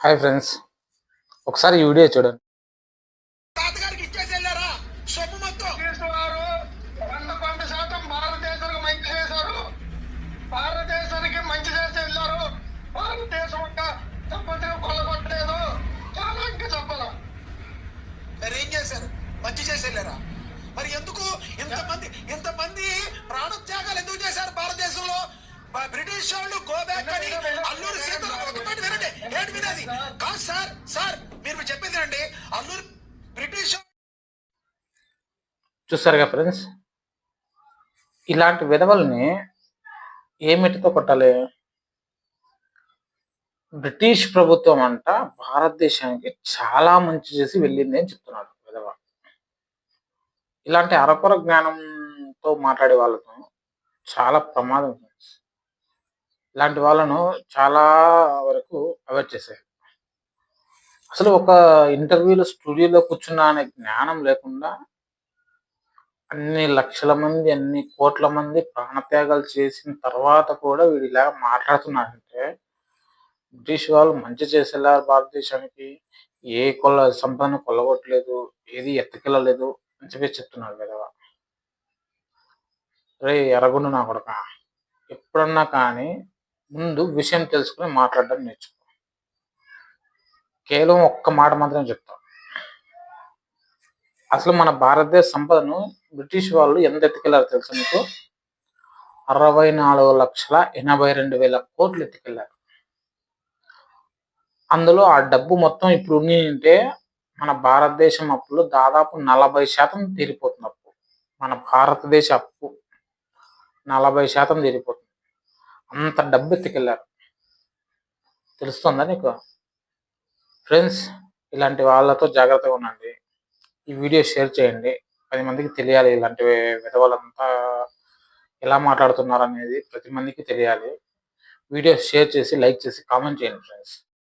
Hi friends, ఒకసారి ఈ video చూడండి. తాతగారికి ఇచ్చేసి వెళ్ళారా సొమ్ము మొత్తం తీసుకున్నారు. 100% భారతదేశానికి మంచి చేశారు. భారతదేశానికి మంచి చేసి వెళ్ళారు. భారతదేశం యొక్క సంపదను కొల్లగొట్టలేదు. చాలా ఇంకా చెప్పాలా మరి ఏం చేశారు? మంచి చేసి వెళ్ళారా? మరి ఎందుకు ఇంతమంది ప్రాణత్యాగాలు ఎందుకు చేశారు భారతదేశంలో? బ్రిటిష్ వాళ్ళు గో బ్యాక్ అని అల్లూరి సీతారామరాజు వినండి. ఏంటి వినేది కాదు సార్ మీరు చెప్పేది రండి. అల్లూరి బ్రిటిష్ చూస్తారుగా ఫ్రెండ్స్, ఇలాంటి విధవల్ని ఏ మెట్టుతో కొట్టాలి? బ్రిటిష్ ప్రభుత్వం అంట భారతదేశానికి చాలా మంచి చేసి వెళ్ళింది అని చెప్తున్నాడు విధవ. ఇలాంటి అరకొర జ్ఞానంతో మాట్లాడే వాళ్ళతో చాలా ప్రమాదం ఫ్రెండ్స్. ఇలాంటి వాళ్ళను చాలా వరకు అవాయిడ్ చేశారు. అసలు ఒక ఇంటర్వ్యూలో స్టూడియోలో కూర్చున్నా అనే జ్ఞానం లేకుండా అన్ని లక్షల మంది, అన్ని కోట్ల మంది ప్రాణత్యాగాలు చేసిన తర్వాత కూడా వీడు ఇలా మాట్లాడుతున్నాడంటే, బ్రిటిష్ వాళ్ళు మంచి చేసేలారు భారతదేశానికి. ఏ సంపదను కొల్లగొట్టలేదు, ఏది ఎత్తుకెళ్ళలేదు అని చెప్తున్నాడు విధవ. రే ఎర్రగుండు నా కొడక, ఎప్పుడన్నా కానీ ముందు విషయం తెలుసుకుని మాట్లాడడం నేర్చుకో. కేవలం ఒక్క మాట మాత్రమే చెప్తా. అసలు మన భారతదేశ సంపదను బ్రిటిష్ వాళ్ళు ఎంత ఎత్తుకెళ్లారో తెలుసా మీకు? 64,82,000 కోట్లు ఎత్తుకెళ్లారు. అందులో ఆ డబ్బు మొత్తం ఇప్పుడు అంటే మన భారతదేశం అప్పులు దాదాపు 40% తీరిపోతుంది. అప్పు మన భారతదేశ అప్పు 40% తీరిపోతుంది. అంత డబ్బు ఎత్తుకెళ్లారు. తెలుస్తుందా నీకు? ఫ్రెండ్స్, ఇలాంటి వాళ్ళతో జాగ్రత్తగా ఉండండి. ఈ వీడియో షేర్ చేయండి. 10 మందికి తెలియాలి ఇలాంటి విధవలంతా ఎలా మాట్లాడుతున్నారు అనేది ప్రతి మందికి తెలియాలి. వీడియో షేర్ చేసి, లైక్ చేసి, కామెంట్ చేయండి ఫ్రెండ్స్.